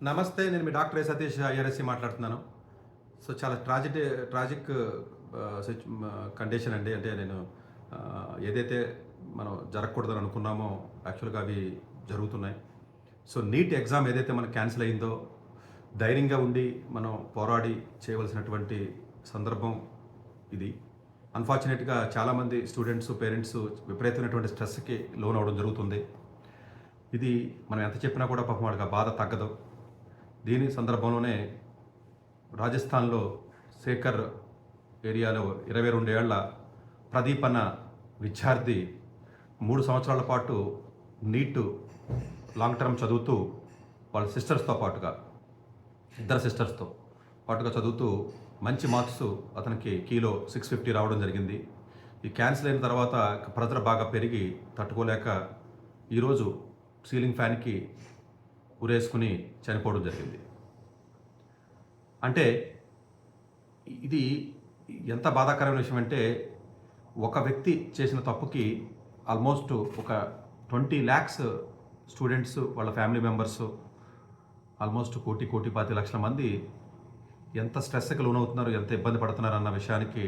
నమస్తే. నేను మీ doctor Satish IRSC మాట్లాడుతున్నాను. సో చాలా ట్రాజిక్ కండిషన్ అండి. అంటే నేను ఏదైతే మనం జరగకూడదని అనుకున్నామో యాక్చువల్గా అవి జరుగుతున్నాయి. సో నీట్ ఎగ్జామ్ ఏదైతే మనకు క్యాన్సిల్ అయిందో ధైర్యంగా ఉండి మనం పోరాడి చేయవలసినటువంటి సందర్భం ఇది. అన్ఫార్చునేట్గా చాలామంది స్టూడెంట్స్ పేరెంట్స్ విపరీతమైనటువంటి స్ట్రెస్కి లోన్ అవ్వడం జరుగుతుంది. ఇది మనం ఎంత చెప్పినా కూడా పాపం వాళ్ళకి ఆ బాధ తగ్గదు. దీని సందర్భంలోనే రాజస్థాన్లో సేకర్ ఏరియాలో 22 ఏళ్ల ప్రదీప్ అన్న విద్యార్థి 3 సంవత్సరాల పాటు నీట్ లాంగ్ టర్మ్ చదువుతూ వాళ్ళ సిస్టర్స్తో పాటుగా ఇద్దరు సిస్టర్స్తో పాటుగా చదువుతూ మంచి మార్క్స్ అతనికి కీలో 650 రావడం జరిగింది. ఈ క్యాన్సిల్ అయిన తర్వాత ప్రెజర్ బాగా పెరిగి తట్టుకోలేక ఈరోజు సీలింగ్ ఫ్యాన్కి ఉరేసుకుని చనిపోవడం జరిగింది. అంటే ఇది ఎంత బాధాకరమైన విషయం అంటే ఒక వ్యక్తి చేసిన తప్పుకి ఆల్మోస్ట్ ఒక 20 lakhs స్టూడెంట్స్ వాళ్ళ ఫ్యామిలీ మెంబర్స్ ఆల్మోస్ట్ 1,25 లక్షల మంది ఎంత స్ట్రెస్కి లోనవుతున్నారు, ఎంత ఇబ్బంది పడుతున్నారు అన్న విషయానికి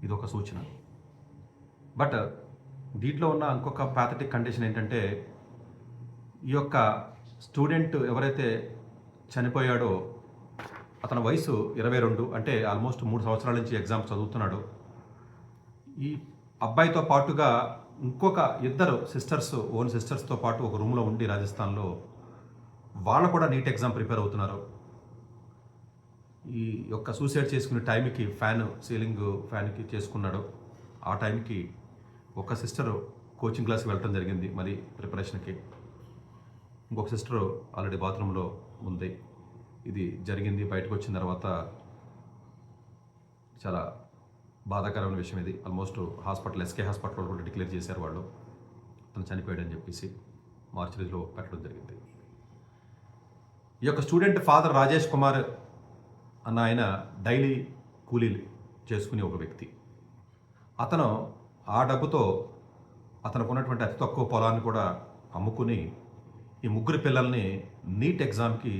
ఇది ఒక సూచన. బట్ దీంట్లో ఉన్న ఇంకొక ప్యాథటిక్ కండిషన్ ఏంటంటే ఈ యొక్క స్టూడెంట్ ఎవరైతే చనిపోయాడో అతని వయసు 22, అంటే ఆల్మోస్ట్ 3 సంవత్సరాల నుంచి ఎగ్జామ్స్ చదువుతున్నాడు. ఈ అబ్బాయితో పాటుగా ఇంకొక ఇద్దరు ఓన్ సిస్టర్స్తో పాటు ఒక రూమ్లో ఉండి రాజస్థాన్లో వాళ్ళు కూడా నీట్ ఎగ్జామ్ ప్రిపేర్ అవుతున్నారు. ఈ యొక్క సూసైడ్ చేసుకునే టైంకి సీలింగ్ ఫ్యాన్కి చేసుకున్నాడు. ఆ టైంకి ఒక సిస్టర్ కోచింగ్ క్లాస్కి వెళ్ళటం జరిగింది మరి ప్రిపరేషన్కి. ఇంకొక సిస్టర్ ఆల్రెడీ బాత్రూంలో ఉంది. ఇది జరిగింది. బయటకు వచ్చిన తర్వాత చాలా బాధాకరమైన విషయం ఇది. ఆల్మోస్ట్ ఎస్కే హాస్పిటల్లో కూడా డిక్లేర్ చేశారు వాళ్ళు అతను చనిపోయాడని చెప్పేసి మార్చిలో పెట్టడం జరిగింది. ఈ యొక్క స్టూడెంట్ ఫాదర్ రాజేష్ కుమార్ అన్న ఆయన డైలీ కూలీలు చేసుకునే ఒక వ్యక్తి. అతను ఆ డబ్బుతో అతనికి ఉన్నటువంటి అతి తక్కువ పొలాన్ని కూడా అమ్ముకుని ఈ 3 పిల్లల్ని నీట్ ఎగ్జామ్కి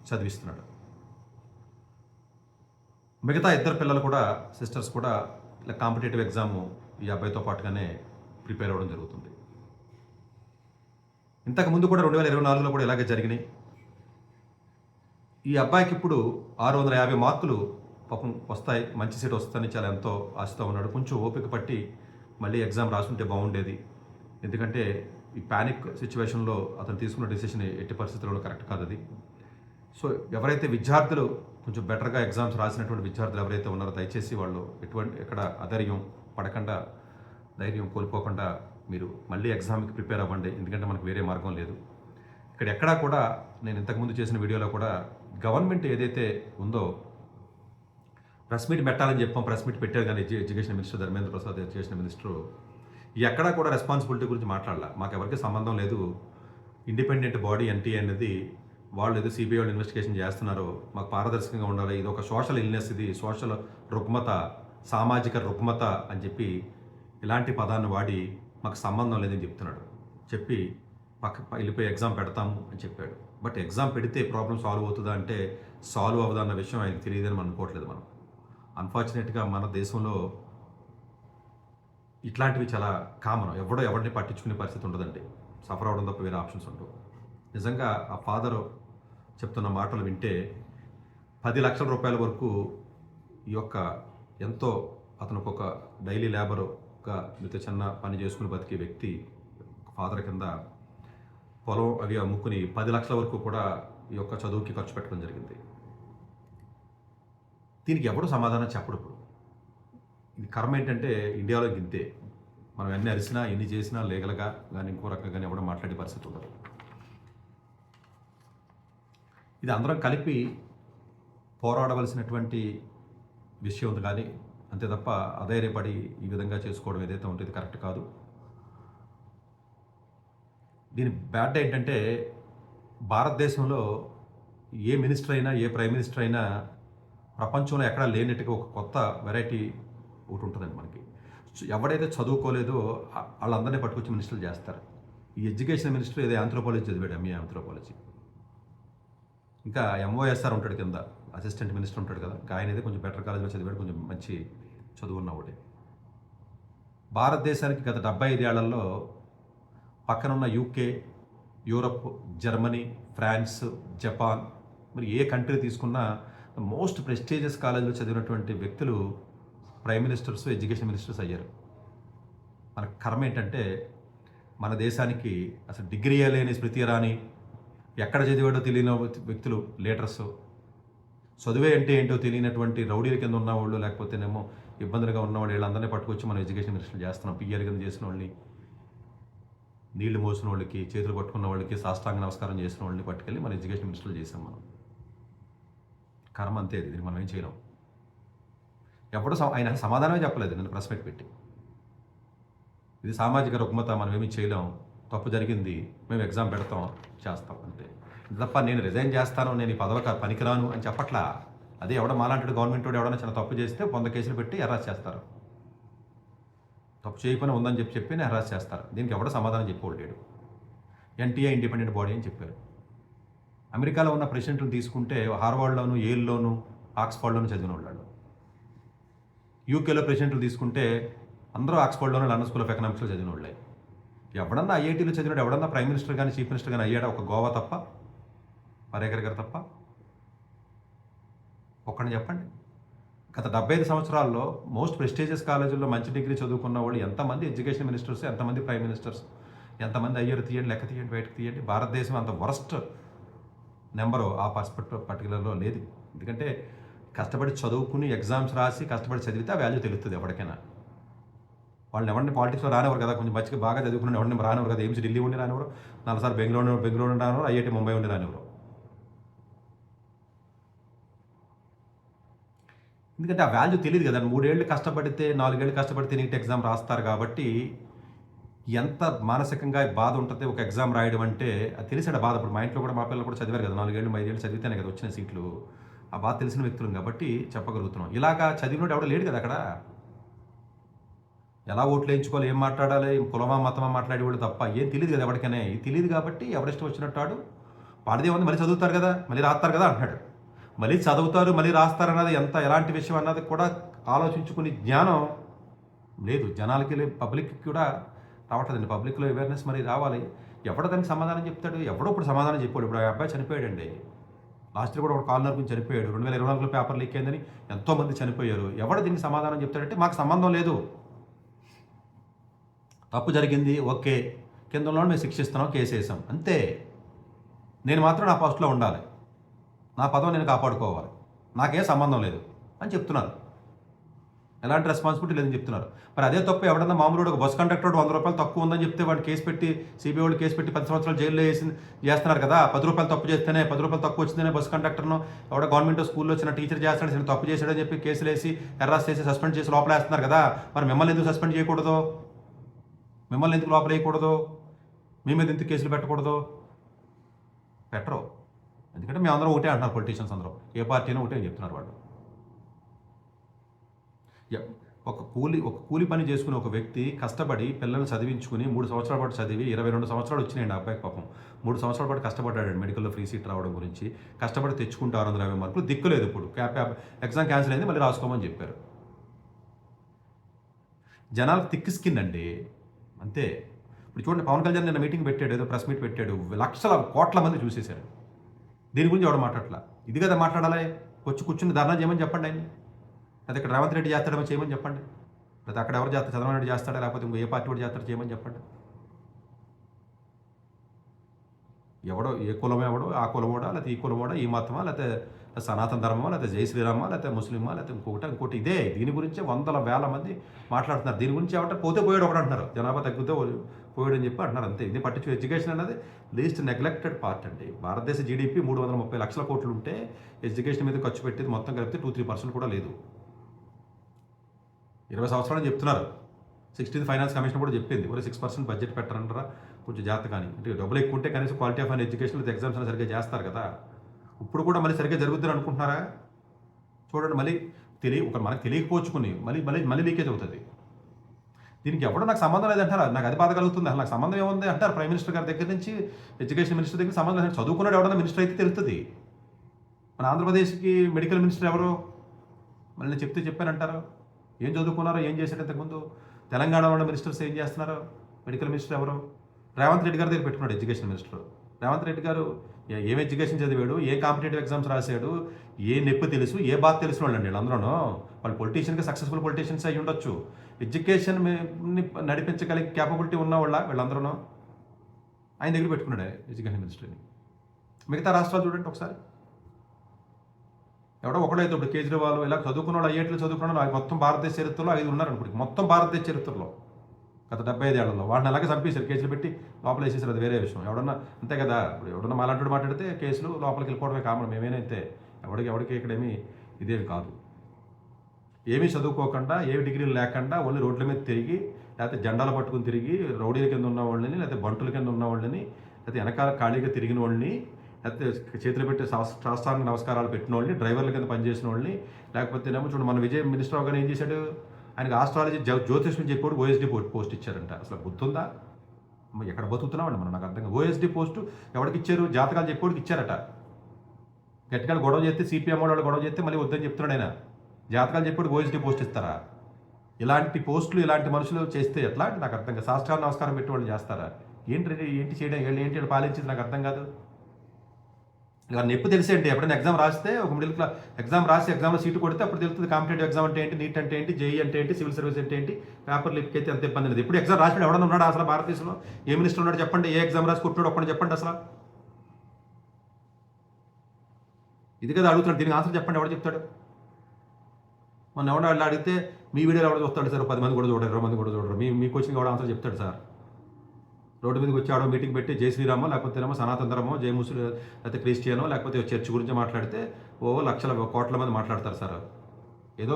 చదివిస్తున్నాడు. మిగతా 2 పిల్లలు కూడా సిస్టర్స్ కూడా ఇలా కాంపిటేటివ్ ఎగ్జామ్ ఈ అబ్బాయితో పాటుగానే ప్రిపేర్ అవ్వడం జరుగుతుంది. ఇంతకుముందు కూడా 2024లో కూడా ఇలాగే జరిగినాయి. ఈ అబ్బాయికి ఇప్పుడు 650 మార్కులు పాపం వస్తాయి, మంచి సీట్ వస్తుందని చాలా ఎంతో ఆశతో ఉన్నాడు. కొంచెం ఓపిక పట్టి మళ్ళీ ఎగ్జామ్ రాసుంటే బాగుండేది. ఎందుకంటే ఈ ప్యానిక్ సిచ్యువేషన్లో అతను తీసుకున్న డెసిషన్ ఎట్టి పరిస్థితుల్లో కరెక్ట్ కాదు అది. సో ఎవరైతే విద్యార్థులు కొంచెం బెటర్గా ఎగ్జామ్స్ రాసినటువంటి విద్యార్థులు ఎవరైతే ఉన్నారో దయచేసి వాళ్ళు ఎక్కడ అధైర్యం పడకుండా, ధైర్యం కోల్పోకుండా మీరు మళ్ళీ ఎగ్జామ్కి ప్రిపేర్ అవ్వండి. ఎందుకంటే మనకు వేరే మార్గం లేదు. ఇక్కడ ఎక్కడా కూడా నేను ఇంతకుముందు చేసిన వీడియోలో కూడా గవర్నమెంట్ ఏదైతే ఉందో ప్రెస్ మీట్ పెట్టాలని చెప్పాం. ప్రెస్ మీట్ పెట్టారు కానీ education minister Dharmendra Prasad education minister ఎక్కడా కూడా రెస్పాన్సిబిలిటీ గురించి మాట్లాడాల. మాకు ఎవరికి సంబంధం లేదు, ఇండిపెండెంట్ బాడీ ఎన్టీఏ అనేది వాళ్ళు ఏదో సిబిఐ వాళ్ళు ఇన్వెస్టిగేషన్ చేస్తున్నారో మాకు పారదర్శకంగా ఉండాలి, ఇది ఒక సోషల్ ఇల్నెస్, ఇది సోషల్ రుగ్మత, సామాజిక రుగ్మత అని చెప్పి ఇలాంటి పదాన్ని వాడి మాకు సంబంధం లేదని చెప్తున్నాడు. చెప్పి వెళ్ళిపోయి ఎగ్జామ్ పెడతాము అని చెప్పాడు. బట్ ఎగ్జామ్ పెడితే ప్రాబ్లం సాల్వ్ అవుతుందా అంటే సాల్వ్ అవ్వదా అన్న విషయం ఆయనకు తెలియదని మనం అనుకోవట్లేదు. మనం అన్ఫార్చునేట్గా మన దేశంలో ఇట్లాంటివి చాలా కామన్. ఎవరిని పట్టించుకునే పరిస్థితి ఉండదండి. సఫర్ అవడం తప్ప వేరే ఆప్షన్స్ ఉండవు. నిజంగా ఆ ఫాదర్ చెప్తున్న మాటలు వింటే 10 లక్షల రూపాయల వరకు ఈ యొక్క ఎంతో అతనికి ఒక డైలీ లేబర్గా చిన్న పని చేసుకుని బతికే వ్యక్తి ఫాదర్ కింద పొలం అవి అమ్ముకుని 10 లక్షల వరకు కూడా ఈ యొక్క చదువుకి ఖర్చు పెట్టడం జరిగింది. దీనికి ఎవడు సమాధానం చెప్పడు. ఇప్పుడు ఇది కర్మ ఏంటంటే ఇండియాలో గింతే. మనం ఎన్ని అరిసినా ఎన్ని చేసినా లీగల్గా కానీ ఇంకో రకంగా కానీ ఎవడో మాట్లాడే పరిస్థితి ఉండదు. ఇది అందరం కలిపి పోరాడవలసినటువంటి విషయం ఉంది. కానీ అంతే తప్ప అధైర్యపడి ఈ విధంగా చేసుకోవడం ఏదైతే ఉంటుంది కరెక్ట్ కాదు. దీని బ్యాడ్ ఏంటంటే భారతదేశంలో ఏ మినిస్టర్ అయినా, ఏ ప్రైమ్ మినిస్టర్ అయినా ప్రపంచంలో ఎక్కడా లేనట్టుగా ఒక కొత్త వెరైటీ ఒకటి ఉంటుందండి మనకి. ఎవడైతే చదువుకోలేదో వాళ్ళందరినీ పట్టుకొచ్చి మినిస్టర్లు చేస్తారు. ఈ ఎడ్యుకేషన్ మినిస్టర్ ఏదో ఆంథ్రోపాలజీ చదివాడు, ఎంఏ ఆంథ్రోపాలజీ. ఇంకా ఎంఓఎస్ఆర్ ఉంటాడు కింద, అసిస్టెంట్ మినిస్టర్ ఉంటాడు కదా, ఆయన అయితే కొంచెం బెటర్ కాలేజ్లో చదివాడు, కొంచెం మంచి చదువున్న ఒకటి. భారతదేశానికి గత 75 ఏళ్లలో పక్కనున్న UK, Europe, Germany, France, Japan, మరి ఏ కంట్రీ తీసుకున్నా మోస్ట్ ప్రెస్టీజియస్ కాలేజీలో చదివినటువంటి వ్యక్తులు ప్రైమ్ మినిస్టర్స్, ఎడ్యుకేషన్ మినిస్టర్స్ అయ్యారు. మన కర్మ ఏంటంటే మన దేశానికి అసలు డిగ్రీ లేని స్మృతి ఇరానీ, ఎక్కడ చదివాడో తెలియని వ్యక్తులు లీడర్స్, చదువే అంటే ఏంటో తెలియనటువంటి రౌడీల కింద ఉన్నవాళ్ళు, లేకపోతేనేమో ఇబ్బందులుగా ఉన్నవాళ్ళు, వీళ్ళందరినీ పట్టుకొచ్చి మనం ఎడ్యుకేషన్ మినిస్టర్ చేస్తున్నాం. పిఆర్ కింద చేసిన వాళ్ళని, నీళ్లు మోసిన వాళ్ళకి, చేతులు పట్టుకున్న వాళ్ళకి, సాష్టాంగ నమస్కారం చేసిన వాళ్ళని పట్టుకెళ్ళి మన ఎడ్యుకేషన్ మినిస్టర్లు చేసాం మనం. కర్మ అంతే, ఇది మనం ఏం చేయలేం. ఎప్పుడు ఆయన సమాధానమే చెప్పలేదు నన్ను ప్రెస్ మీట్ పెట్టి. ఇది సామాజిక రుగ్మత, మనం ఏమీ చేయలేం, తప్పు జరిగింది, మేము ఎగ్జామ్ పెడతాం, చేస్తాం అంతే. తప్ప నేను రిజైన్ చేస్తాను, నేను ఈ పదవి పనికిరాను అని చెప్పట్లా. అదే ఎవడ మాలాంటి గవర్నమెంట్ వాడు ఎవడన్నా చిన్న తప్పు చేస్తే 100 కేసులు పెట్టి అరెస్ట్ చేస్తారు. తప్పు చేయకపోయినా ఉందని చెప్పి అరెస్ట్ చేస్తారు. దీనికి ఎవడ సమాధానం చెప్పలేడు. ఎన్టీఏ ఇండిపెండెంట్ బాడీ అని చెప్పారు. అమెరికాలో ఉన్న ప్రెసిడెంట్లు తీసుకుంటే హార్వర్డ్లోను, యేల్లోను, ఆక్స్ఫర్డ్లోను చదివిన వాళ్ళు. యూకేలో ప్రెసిడెంట్లు తీసుకుంటే అందరూ ఆక్స్ఫర్డ్లోను, లండన్ స్కూల్ ఆఫ్ ఎకనామిక్స్లో చదివిన వాళ్ళే. ఎవడన్నా ఐఐటీలో చదివినాడు, ఎవడన్నా ప్రైమ్ మినిస్టర్ కానీ చీఫ్ మినిస్టర్ కానీ అయ్యాడా? ఒక గోవా తప్ప, పరేకర్ గారు తప్ప ఒక్కడిని చెప్పండి. గత 75 సంవత్సరాల్లో మోస్ట్ ప్రెస్టీజియస్ కాలేజీల్లో మంచి డిగ్రీ చదువుకున్న వాళ్ళు ఎంతమంది ఎడ్యుకేషన్ మినిస్టర్స్, ఎంతమంది ప్రైమ్ మినిస్టర్స్, ఎంతమంది అయ్యారు? తీయండి, లెక్క తీయండి, బయటకు తీయండి. భారతదేశం అంత వరస్ట్ నెంబరు ఆ పర్టికులర్లో లేదు. ఎందుకంటే కష్టపడి చదువుకుని ఎగ్జామ్స్ రాసి కష్టపడి చదివితే ఆ వాల్యూ తెలుస్తుంది ఎవరికైనా. వాళ్ళని ఎవరిని పాలిటిక్స్లో రానివ్వరు కదా, కొంచెం మంచిగా బాగా చదువుకుని ఎవరిని రానివ్వరు కదా. ఏమ్స్ ఢిల్లీ ఉండి రానివ్వరు, 4 సార్లు బెంగళూరు రానివ్వరు, ఐఐటి ముంబై ఉండి రానివ్వరు. ఎందుకంటే ఆ వాల్యూ తెలియదు కదా. 3 ఏళ్ళు కష్టపడితే, 4 ఏళ్ళు కష్టపడితే నీట్ ఎగ్జామ్ రాస్తారు కాబట్టి ఎంత మానసికంగా బాధ ఉంటుంది ఒక ఎగ్జామ్ రాయడం అంటే. అది తెలిసాడు బాధ. ఇప్పుడు మా ఇంట్లో కూడా మా పిల్లలు కూడా చదివారు కదా, 4 ఏళ్ళు 5 ఏళ్ళు చదివితేనే కదా వచ్చిన సీట్లు. ఆ బాధ తెలిసిన వ్యక్తులు కాబట్టి చెప్పగలుగుతున్నాం. ఇలాగా చదివినోడు ఎవడో లేడు కదా అక్కడ. ఎలా ఓట్లు వేయించుకోవాలి, ఏం మాట్లాడాలి, కులమా మతమా మాట్లాడేవాడు తప్ప ఏం తెలియదు కదా ఎవరికైనా. ఇది తెలియదు కాబట్టి ఎవరిష్టం వచ్చినట్టాడు వాడిదే ఉంది. మళ్ళీ చదువుతారు కదా, మళ్ళీ రాస్తారు కదా అంటున్నాడు. మళ్ళీ చదువుతారు, మళ్ళీ రాస్తారు అన్నది ఎలాంటి విషయం అన్నది కూడా ఆలోచించుకునే జ్ఞానం లేదు జనాలకి, పబ్లిక్కి కూడా రావట్లేదండి. పబ్లిక్లో అవేర్నెస్ మరి రావాలి. ఎవడో దానికి సమాధానం చెప్తాడు? ఎవడో ఇప్పుడు సమాధానం చెప్పాడు. ఇప్పుడు ఆ అబ్బాయి చనిపోయాడండి. లాస్ట్ ఇయర్ కూడా ఒక కాలనర్ గురించి చనిపోయాడు. 2024లో పేపర్ లీక్ అయిందని ఎంతోమంది చనిపోయారు. ఎవడు దీనికి సమాధానం చెప్తాడంటే మాకు సంబంధం లేదు, తప్పు జరిగింది, ఓకే, కింద ఉన్న మేము శిక్షిస్తున్నాం, కేసు వేసాం, అంతే. నేను మాత్రం నా పోస్ట్లో ఉండాలి, నా పదవి నేను కాపాడుకోవాలి, నాకేం సంబంధం లేదు అని చెప్తున్నారు. ఎలాంటి రెస్పాన్సిబిలిటీ లేదని చెప్తున్నారు. మరి అదే తప్పు ఎవడన్నా మామూలు ఒక బస్ కండక్టర్ 100 రూపాయలు తక్కువ ఉందని చెప్తే వాడు కేసు పెట్టి, సిబిఐ వాళ్ళు కేసు పెట్టి 10 సంవత్సరాలు జైల్లో చేస్తున్నారు కదా. 10 రూపాయలు తప్పు చేస్తేనే, 10 రూపాయలు తక్కువ వచ్చిందనే బస్ కండక్టర్ను ఎవడో గవర్నమెంట్ స్కూల్లో వచ్చిన టీచర్ చేస్తాడు, చిన్న తప్పు చేశాడని చెప్పి కేసులు వేసి అరెస్ట్ చేసి సస్పెండ్ చేసి లోపల వేస్తున్నారు కదా. మరి మిమ్మల్ని ఎందుకు సస్పెండ్ చేయకూడదు? మిమ్మల్ని ఎందుకు లోపల వేయకూడదు? మీ మీద ఎందుకు కేసులు పెట్టకూడదు? పెట్టరు. ఎందుకంటే మేము అందరం ఒకటే అంటున్నారు, పొలిటీషియన్స్ అందరూ ఏ పార్టీ అయినా ఒకటే అని చెప్తున్నారు వాళ్ళు. ఒక కూలి పని చేసుకుని ఒక వ్యక్తి కష్టపడి పిల్లల్ని చదివించుకుని 3 సంవత్సరాల పాటు చదివి 22 సంవత్సరాలు వచ్చినాయండి అబ్బాయికి. పాపం 3 సంవత్సరాల పాటు కష్టపడ్డాడు మెడికల్లో ఫ్రీ సీట్ రావడం గురించి. కష్టపడి తెచ్చుకుంటే 650 మార్కులు దిక్కులేదు. ఇప్పుడు ఎగ్జామ్ క్యాన్సిల్ అయింది, మళ్ళీ రాసుకోమని చెప్పారు. జనాలకు థిక్ స్కిన్ అండి, అంతే. ఇప్పుడు చూడండి, పవన్ కళ్యాణ్ నిన్న మీటింగ్ పెట్టాడు, ఏదో ప్రెస్ మీట్ పెట్టాడు, లక్షల కోట్ల మంది చూసేశారు. దీని గురించి ఎవడ మాట్లాడలా. ఇది కదా మాట్లాడాలి. కూర్చుని ధర్నా చేయమని చెప్పండి ఆయన. అది ఇక్కడ రేవంత్ రెడ్డి చేస్తాడేమో చేయమని చెప్పండి. లేదా అక్కడ ఎవరు చేస్తారు, చంద్రబాబు నాయుడు చేస్తాడా, లేకపోతే ఇంకో ఏ పార్టీ కూడా చేస్తాడో చేయమని చెప్పండి. ఎవడో ఏ కులం ఎవడో, ఆ కులమోడా, లేకపోతే ఈ కులమోడా, ఈ మతమా, లేకపోతే సనాతన ధర్మమా, లేకపోతే జై శ్రీరామా, లేకపోతే ముస్లిమా, లేకపోతే ఇంకోటి ఇదే. దీని గురించే వందల వేల మంది మాట్లాడుతున్నారు. దీని గురించి ఏమంటారు, పోతే పోయాడు ఒకటి అంటున్నారు, జనాభా తగ్గితే పోయాడు అని చెప్పి అంటున్నారు, అంతే. ఇది పట్టించు. ఎడ్యుకేషన్ అనేది లీస్ట్ నెగ్లెక్టెడ్ పార్ట్ అండి. భారతదేశ జీడిపి 330 లక్షల కోట్లు ఉంటే ఎడ్యుకేషన్ మీద ఖర్చు పెట్టేది మొత్తం కలిపితే 2-3% కూడా లేదు. 20 సంవత్సరాలు చెప్తున్నారు. 16th ఫైనాన్స్ కమిషన్ కూడా చెప్పింది, ఒక 6% బడ్జెట్ పెట్టరంటారా, కొంచెం జాగ్రత్త. కానీ అంటే డబ్బులు ఎక్కువ ఉంటే కనీసం క్వాలిటీ ఆఫ్ ఎడ్యుకేషన్ ఎగ్జామ్స్ అని సరిగ్గా చేస్తారు కదా. ఇప్పుడు కూడా మళ్ళీ సరిగ్గా జరుగుతుందని అనుకుంటున్నారా? చూడండి, మళ్ళీ మనకు తెలియకపోవచ్చుకుని మళ్ళీ లీకేజ్ అవుతుంది. దీనికి ఎవడో నాకు సంబంధం లేదంటారా? నాకు అది బాధ కలుగుతుంది. అసలు నాకు సంబంధం ఏముంది అంటారు. ప్రైమ్ మినిస్టర్ గారి దగ్గర నుంచి ఎడ్యుకేషన్ మినిస్టర్ దగ్గర సంబంధం లేదు. చదువుకున్నాడు ఎవడన్నా మినిస్టర్ అయితే తెలుస్తుంది. మన ఆంధ్రప్రదేశ్కి మెడికల్ మినిస్టర్ ఎవరు? మళ్ళీ చెప్తే చెప్పానంటారు. ఏం చదువుకున్నారో, ఏం చేశారు ఇంతకుముందు? తెలంగాణలో ఉన్న మినిస్టర్స్ ఏం చేస్తున్నారు? మెడికల్ మినిస్టర్ ఎవరు? రేవంత్ రెడ్డి గారి దగ్గర పెట్టుకున్నాడు ఎడ్యుకేషన్ మినిస్టర్. రేవంత్ రెడ్డి గారు ఏం ఎడ్యుకేషన్ చదివాడు, ఏ కాంపిటేటివ్ ఎగ్జామ్స్ రాశాడు, ఏ నొప్పి తెలుసు, ఏ బాధ తెలిసిన వాళ్ళండి వీళ్ళందరూ. వాళ్ళు పొలిటీషియన్గా సక్సెస్ఫుల్ పొలిటీషియన్స్ అయ్యి ఉండొచ్చు. ఎడ్యుకేషన్ నడిపించగలిగే క్యాపబిలిటీ ఉన్న వాళ్ళ వీళ్ళందరూ ఆయన దగ్గర పెట్టుకున్నాడు ఎడ్యుకేషన్ మినిస్టర్ని. మిగతా రాష్ట్రాలు చూడండి ఒకసారి. ఎవడో ఒకడైతే ఇప్పుడు కేజ్రీవాల్ ఇలా చదువుకున్న వాళ్ళు, ఐఐటీలో చదువుకున్న వాళ్ళు మొత్తం భారతదేశ చరిత్రలో 5 ఉన్నారు అనుకోండి. మొత్తం భారతదేశ చరిత్రలో గత 75 ఏళ్లలో వాడిని అలాగే చంపేశారు, కేసులు పెట్టి లోపల వేసేసారు. అది వేరే విషయం. ఎవడన్నా అంతే కదా. ఇప్పుడు ఎవడన్నా మాలాంటి మాట్లాడితే కేసులు లోపలికి వెళ్ళిపోవడమే కామన్. మేమేనైతే ఎవరికి ఇక్కడేమీ ఇదేమి కాదు. ఏమీ చదువుకోకుండా, ఏమి డిగ్రీలు లేకుండా ఓన్లీ రోడ్ల మీద తిరిగి, లేకపోతే జెండాలు పట్టుకుని తిరిగి, రౌడీల కింద ఉన్న వాళ్ళని, లేకపోతే బంటుల కింద ఉన్న వాళ్ళని, లేకపోతే వెనకాల ఖాళీగా తిరిగిన వాళ్ళని, లేకపోతే చేతులు పెట్టి శాస్త్రానికి నమస్కారాలు పెట్టిన వాళ్ళని, డ్రైవర్ల కింద పనిచేసిన వాళ్ళని, లేకపోతే ఏమో చూడండి మన విజయ్ మినిస్టర్ అవగానే ఏం చేశాడు? ఆయనకు ఆస్ట్రాలజీ జ్యోతిష్యం చెప్పాడు, ఓఎస్డీ పోస్ట్ ఇచ్చారంట. అసలు గుర్తుందా? ఎక్కడ బతుకుతున్నామండి మనం? నాకు అర్థం కాదు. ఓఎస్డీ పోస్టు ఎవరికి ఇచ్చారు? జాతకాలు చెప్పేవాడికి ఇచ్చారట. గట్టిగా గొడవ చేస్తే, సిపిఎం వాళ్ళు గొడవ చేస్తే మళ్ళీ వద్దని చెప్తున్నాడు ఆయన. జాతకాలు చెప్పేవాడికి ఓఎస్డీ పోస్ట్ ఇస్తారా? ఇలాంటి పోస్టులు ఇలాంటి మనుషులు చేస్తే ఎట్లా? నాకు అర్థం కాదు. శాస్త్రాలు నమస్కారం పెట్టి వాళ్ళు చేస్తారా? ఏంటి చేయడం? ఏంటి పాలించింది? నాకు అర్థం కాదు. ఇలా నొప్పి తెలిసి ఏంటి? ఎప్పుడైనా ఎగ్జామ్ రాస్తే, ఒక మిడిల్ క్లాస్ ఎగ్జామ్ రాసి ఎగ్జామ్లో సీటు కొడితే అప్పుడు తెలుస్తుంది కాంపిటేటివ్ ఎగ్జామ్ అంటే ఏంటి, నీట్ అంటే ఏంటి, జేఈ అంటే ఏంటి, సివిల్ సర్వీస్ అంటే ఏంటి. పేపర్ లిప్కి అయితే అంత ఇబ్బంది లేదు. ఇప్పుడు ఎగ్జామ్ రాసినప్పుడు ఎవడన్నా ఉన్నాడు అసలు భారతదేశంలో? ఏ మినిస్టర్ ఉన్నాడు చెప్పండి? ఏ ఎగ్జామ్ రాసి కొట్టాడు ఒక్కడిని చెప్పండి అసలు. ఇది కదా అడుగుతున్నాడు. దీనికి ఆన్సర్ చెప్పండి. ఎవడు చెప్తాడు? మొన్న ఎవడో వాళ్ళు అడిగితే మీ వీడియోలో ఎవడో చూస్తాడు సార్, 10 మంది కూడా చూడరు, 20 మంది కూడా చూడరు. మీ కోచింగ్ ఎవడో ఆన్సర్ చెప్తాడు సార్. రోడ్డు మీదకి వచ్చి ఆడో మీటింగ్ పెట్టి జై శ్రీరామో, లేకపోతే ఏమో సనాతన ధర్మో, జై ముస్లిం, లేకపోతే క్రిస్టియనో, లేకపోతే చర్చ్ గురించి మాట్లాడితే లక్షల కోట్ల మంది మాట్లాడతారు సార్. ఏదో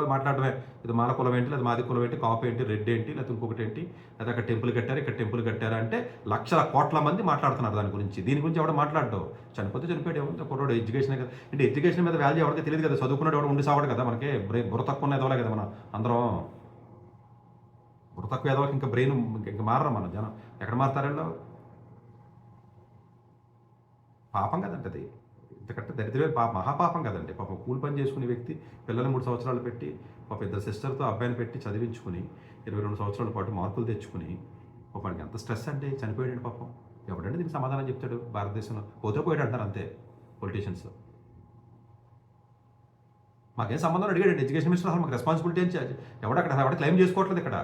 మాట్లాడమే. ఇది మాల కులం ఏంటి, లేదా మాది కులం ఏంటి, కాపు ఏంటి, రెడ్ ఏంటి, లేకపోతే ఇంకొకటి ఏంటి, లేదా అక్కడ టెంపుల్ కట్టారు, ఇక్కడ టెంపుల్ కట్టారు అంటే లక్షల కోట్ల మంది మాట్లాడుతున్నారు దాని గురించి. దీని గురించి ఎవడో మాట్లాడడం. చనిపోతే చనిపోయాడు, ఏమో కుర్రోడు ఎడ్యుకేషన్ కదా. అంటే ఎడ్యుకేషన్ మీద వాల్యూ ఎవరికి తెలియదు కదా. చదువుకున్నాడు ఎవడు ఉండి సావాడు కదా. మనకి బుర్ర తక్కువ ఉన్న ఎదవలే కదా మనం అందరం. బుర్ర తక్కువ ఎదవలకి ఇంకా బ్రెయిన్ ఇంకా మారరు మన జనం. ఎక్కడ మారుతారో? పాపం కదండి అది. ఇంతకంటే దరిద్రమే మహాపాపం కదండి. పాపం కూలి పని చేసుకునే వ్యక్తి పిల్లలు 3 సంవత్సరాలు పెట్టి, పాప పెద్ద సిస్టర్తో అబ్బాయిని పెట్టి చదివించుకుని 22 సంవత్సరాల పాటు మార్కులు తెచ్చుకుని, పాపానికి ఎంత స్ట్రెస్ అంటే చనిపోయాడు పాపం. ఎవడంటే దీనికి సమాధానం చెప్తాడు? భారతదేశంలో పోతే పోయాడు అంటారు అంతే పొలిటీషియన్స్. మాకేం సంబంధం అడిగాడు ఎడ్యుకేషన్ మినిస్టర్. అసలు మాకు రెస్పాన్సిబిలిటీ అని ఎవడ క్లెయిమ్ చేసుకోవట్లేదు ఇక్కడ.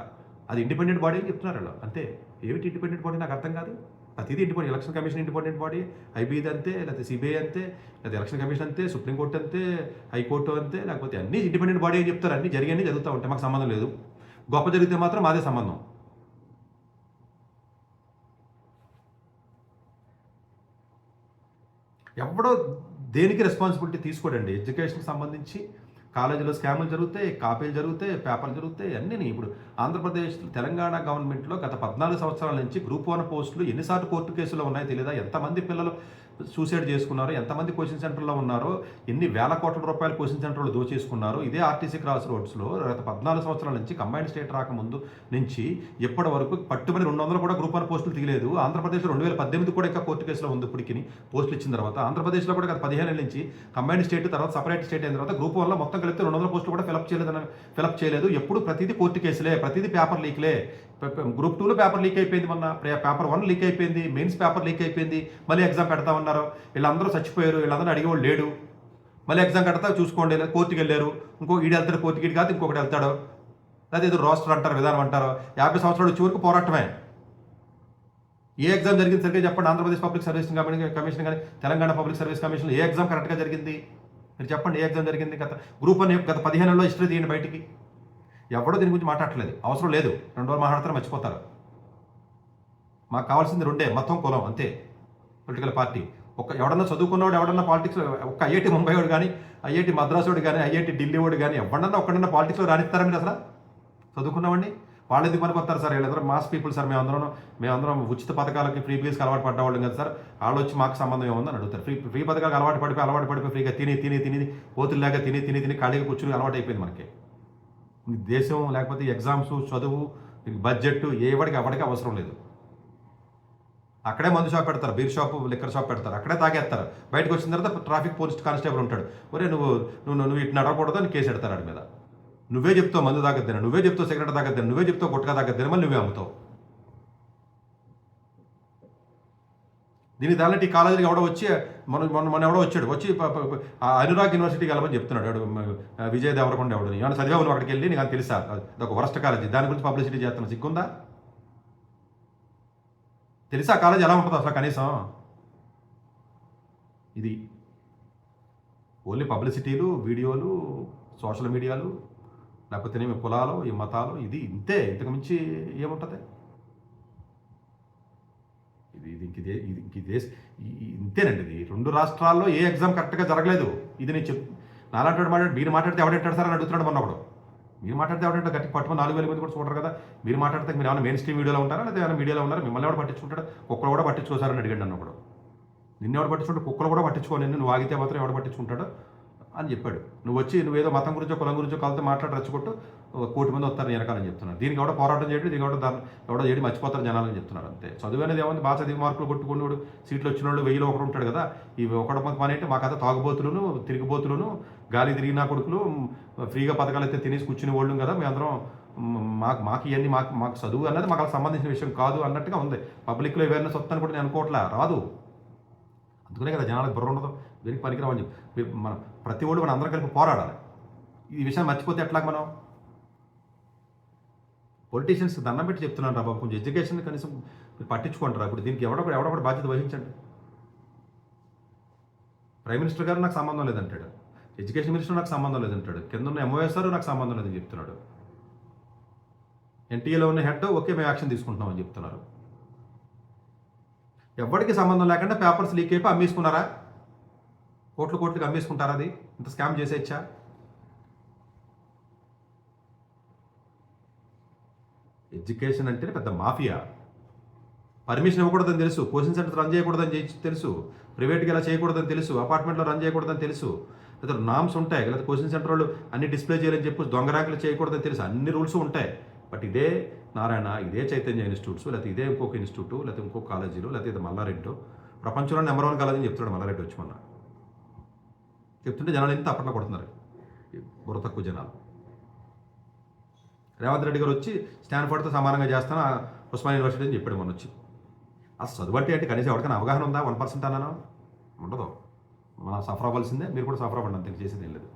అది ఇండిపెండెంట్ బాడీ అని చెప్తున్నారు వాళ్ళు అంతే. ఏమిటి ఇండిపెండెంట్ బాడీ? నాకు అర్థం కాదు. ప్రతిదీ independent. Election commission independent body, ఐబీది అంతే, లేకపోతే సిబిఐ అంతే, లేకపోతే ఎలక్షన్ కమిషన్ అంతే, సుప్రీంకోర్టు అంతే, హైకోర్టు అంతే, లేకపోతే అన్ని ఇండిపెండెంట్ బాడీ అని చెప్తారు. అన్ని జరిగానే జరుగుతూ ఉంటాయి, మాకు సంబంధం లేదు. గొప్ప జరిగితే మాత్రం మాదే సంబంధం. ఎవడో దేనికి రెస్పాన్సిబిలిటీ తీసుకోడండి. ఎడ్యుకేషన్కి సంబంధించి కాలేజీలో స్కాములు జరుగుతాయి, కాపీలు జరుగుతాయి, పేపర్లు జరుగుతాయి, అన్నీ. ఇప్పుడు ఆంధ్రప్రదేశ్ తెలంగాణ గవర్నమెంట్లో గత 14 సంవత్సరాల నుంచి గ్రూప్ 1 పోస్టులు ఎన్నిసార్లు కోర్టు కేసులో ఉన్నాయో తెలియదా? ఎంతమంది పిల్లలు సూసైడ్ చేసుకున్నారో, ఎంతమంది కోచింగ్ సెంటర్లో ఉన్నారో, ఎన్ని వేల కోట్ల రూపాయలు కోచింగ్ సెంటర్లో దోచేసుకున్నారో. ఇదే ఆర్టీసీ క్రాస్ రోడ్స్లో గత 14 సంవత్సరాల నుంచి కంబైన్డ్ స్టేట్ రాకముందు నుంచి ఇప్పటి వరకు పట్టుబడి 200 కూడా గ్రూప్ 1 పోస్టులు తీయలేదు. ఆంధ్రప్రదేశ్లో 2018 కూడా ఇంకా కోర్టు కేసులో ఉంది. ఇప్పటికి పోస్టులు ఇచ్చిన తర్వాత ఆంధ్రప్రదేశ్లో కూడా గత 15 ఏళ్ళ నుంచి కంబైన్డ్ స్టేట్ తర్వాత సపరేట్ స్టేట్ అయిన తర్వాత గ్రూప్ 1లో మొత్తం కలిపితే 200 పోస్టులు కూడా ఫిలప్ చేయలేదు. ఎప్పుడు ప్రతిదీ కోర్టు కేసులే, ప్రతిదీ పేపర్ లీక్లే. గ్రూప్ 2లో పేపర్ లీక్ అయిపోయింది, మొన్న పేపర్ 1 లీక్ అయిపోయింది, మెయిన్స్ పేపర్ లీక్ అయిపోయింది. మళ్ళీ ఎగ్జామ్ పెడతామన్నారు, వీళ్ళందరూ చచ్చిపోయారు, వీళ్ళందరూ అడిగేవాళ్ళు లేడు. మళ్ళీ ఎగ్జామ్ పెడతా చూసుకోండి, కోర్టుకి వెళ్ళారు. ఈడు వెళ్తాడు కోర్టుకి, కాదు ఇంకొకటి వెళ్తాడు. లేదా ఏదో రోస్టర్ అంటారు, విధానం అంటారు. 50 సంవత్సరాలు వచ్చే వరకు పోరాటమే. ఏ ఎగ్జామ్ జరిగింది సరిగ్గా చెప్పండి? ఆంధ్రప్రదేశ్ పబ్లిక్ సర్వీస్ కమిషన్ కానీ తెలంగాణ పబ్లిక్ సర్వీస్ కమిషన్ ఏ ఎగ్జామ్ కరెక్ట్గా జరిగింది? మీరు చెప్పండి, ఏ ఎగ్జామ్ జరిగింది? గ్రూప్ 1 గత 15 ఏళ్ళలో హిస్టరీ తీయండి బయటికి. ఎవడో దీని గురించి మాట్లాడట్లేదు. అవసరం లేదు. 2 రోజులు మాట్లాడతారు, మర్చిపోతారు. మాకు కావాల్సింది 2 మొత్తం కులం అంతే. పొలిటికల్ పార్టీ ఎవడన్నా చదువుకున్నవాడు, ఎవడన్నా పాలిటిక్స్లో ఒక్క ఐఐటి ముంబై వాడు కానీ, ఐఐటి మద్రాసు వాడు కానీ, ఐఐటి ఢిల్లీ వాడు కానీ ఎవడన్నా ఒక్కడన్నా పాలిటిక్స్లో రానిస్తారా మీరు? అసలు చదువుకున్నామండి వాళ్ళు ఎందుకు మనకు వస్తారు సార్? వీళ్ళందరూ మాస్ పీపుల్ సార్. మేమందరం ఉచిత పథకాలకి ఫ్రీ బీస్కి అలవాటు పడ్డవాళ్ళం కదా సార్. వాళ్ళు వచ్చి మాకు సంబంధం ఏముందని అడుగుతారు. ఫ్రీ పథకాలకు అలవాటు పడిపోయి ఫ్రీగా తిని పోతుల్లాగా తిని ఖాళీగా కూర్చుని అలవాటు అయిపోయింది మనకి. దేశం లేకపోతే ఎగ్జామ్స్, చదువు, బడ్జెట్ ఎవరికి అవసరం లేదు. అక్కడే మందు షాప్ పెడతారు, బీర్ షాప్, లిక్కర్ షాప్ పెడతారు, అక్కడే తాగేస్తారు. బయటకు వచ్చిన తర్వాత ట్రాఫిక్ పోలీస్ కానిస్టేబుల్ ఉంటాడు, ఒరే నువ్వు నువ్వు నువ్వు ఇటు నడవకూడదు అని కేసు పెడతారు వాడి మీద. నువ్వే చెప్తావు మందు తాగద్దని, నువ్వే చెప్తావు సిగరెట్ తాగద్దని, నువ్వే చెప్తావు గుట్కా తాగద్దని, మళ్ళీ నువ్వే అమ్ముతావు. దీనికి దానిలో ఈ కాలేజీకి ఎవడో వచ్చి మన ఎవడో వచ్చాడు, వచ్చి అనురాగ్ యూనివర్సిటీకి వెళ్ళమని చెప్తున్నాడు విజయ్ దేవరకొండ ఎవడని. ఏమైనా చదివావు నువ్వు అక్కడికి వెళ్ళి, నీకు అని తెలుసా? అదొక వరస్ట్ కాలేజీ, దాని గురించి పబ్లిసిటీ చేస్తున్నా, సిగ్గుందా? తెలుసా కాలేజ్ ఎలా ఉంటుందో అసలు కనీసం? ఇది ఓన్లీ పబ్లిసిటీలు, వీడియోలు, సోషల్ మీడియాలు, లేకపోతే కులాలు, ఈ మతాలు, ఇది ఇంతే, ఇంతకు మించి ఏముంటుంది? ఇంతేనండి. ఇది 2 రాష్ట్రాల్లో ఏ ఎగ్జామ్ కరెక్ట్గా జరగలేదు. ఇది నేను నాలాంటి మీరు మాట్లాడితే ఎవడెట్టాడు సార్ అని అడుగుతున్నాడు మొన్న ఒకడు. మీరు మాట్లాడితే ఎవడంటే గట్టి పట్టుకుని 4,000 మంది కూడా చూడరు కదా. మీరు మాట్లాడితే మీరు ఏమైనా మెయిన్ స్ట్రీమ్ వీడియోలో ఉంటారా, లేదా ఏమైనా మీడియాలో ఉన్నారా? మిమ్మల్ని ఎవరు పట్టించుకుంటాడు? కుక్కలు కూడా పట్టించుకోసారని అడిగాడు నన్ను ఒకడు. నిన్ను ఎవడు పట్టించుకుంటే కుక్కలు కూడా పట్టించుకోని, నువ్వు ఆగితే మాత్రం ఎవడు పట్టించుకుంటాడు అని చెప్పాడు. నువ్వేదో మతం గురించో కులం గురించో కలితో మాట్లాడి రెచ్చగొట్టు 1 కోటి మంది వస్తారు వెనకాలని చెప్తున్నాను. దీనికి ఎవడో పోరాటం చేయడం, దీనికి ఎవడో చేయడం మర్చిపోతారు జనాలని చెప్తున్నారు అంతే. చదువు అనేది ఏముంది? బాగా చదివి మార్కులు కొట్టుకుని సీట్లు వచ్చిన వాళ్ళు 1000లో ఒకడు ఉంటాడు కదా. ఈ ఒకటి పని అంటే మాకంతా తాగుబోతులను, తిరిగిపోతులను, గాలి తిరిగినా కొడుకులు, ఫ్రీగా పథకాలు అయితే తినేసి కూర్చుని వాళ్ళు కదా. మేమందరం మాకు ఇవన్నీ మాకు చదువు అన్నది మాకు సంబంధించిన విషయం కాదు అన్నట్టుగా ఉంది. పబ్లిక్లో అవేర్నెస్ వస్తుందని కూడా నేను అనుకోవట్లే, రాదు. అందుకనే కదా జనాలకు బుర్ర ఉండదు, దీనికి పనికిరావని చెప్పి మనం ప్రతి ఒళ్ళు మనం అందరం కలిపి పోరాడాలి. ఈ విషయం మర్చిపోతే ఎట్లా మనం? పొలిటీషియన్స్ దండం పెట్టి చెప్తున్నాను రా బాబు, కొంచెం ఎడ్యుకేషన్ కనీసం పట్టించుకుంటారా? ఇప్పుడు దీనికి ఎవడొకటి బాధ్యత వహించండి. ప్రైమ్ మినిస్టర్ గారు నాకు సంబంధం లేదంటాడు, ఎడ్యుకేషన్ మినిస్టర్ నాకు సంబంధం లేదంటాడు, కింద ఉన్న ఎంఓఎస్ఆర్ నాకు సంబంధం లేదని చెప్తున్నాడు, ఎన్టీఏలో ఉన్న హెడ్ ఓకే మేము యాక్షన్ తీసుకుంటున్నామని చెప్తున్నారు. ఎవరికి సంబంధం లేకుండా పేపర్స్ లీక్ అయిపోయి అమ్మేసుకున్నారా? కోట్లకి అమ్మేసుకుంటారా? అది ఇంత స్కామ్ చేసేచ్చా? ఎడ్యుకేషన్ అంటేనే పెద్ద మాఫియా. పర్మిషన్ ఇవ్వకూడదని తెలుసు, కోచింగ్ సెంటర్ రన్ చేయకూడదని తెలుసు, ప్రైవేట్గా ఇలా చేయకూడదని తెలుసు, అపార్ట్మెంట్లో రన్ చేయకూడదని తెలుసు, లేదా నామ్స్ ఉంటాయి, లేదా కోచింగ్ సెంటర్ వాళ్ళు అన్ని డిస్ప్లే చేయాలని చెప్పి దొంగ ర్యాంకులు చేయకూడదని తెలుసు, అన్ని రూల్స్ ఉంటాయి. బట్ ఇదే నారాయణ, ఇదే చైతన్య ఇన్స్టిట్యూట్స్, లేకపోతే ఇదే ఇంకొక ఇన్స్టిట్యూట్, లేకపోతే ఇంకొక కాలేజీలో, లేకపోతే ఇది మల్లారెడ్డి ప్రపంచంలో నెంబర్ 1 కాలేజీ అని చెప్తున్నాడు మల్లారెడ్డి వచ్చి మొన్న. చెప్తుంటే జనాలు ఎంత అప్పట్లో కొడుతున్నారు, బుర్ర తక్కువ జనాలు. రేవంత్ రెడ్డి గారు వచ్చి స్టాన్ఫోర్డ్తో సమానంగా చేస్తాను ఉస్మానియా యూనివర్సిటీ అని చెప్పాడు మొన్న వచ్చి. అసలు చదువు అంటే కనీసం ఎవరికైనా అవగాహన ఉందా? 1% అన్నాను ఉండదు. మనం సఫర్ అవ్వాల్సిందే, మీరు కూడా సఫర్ అవ్వండి, అంతే, చేసేది ఏం లేదు.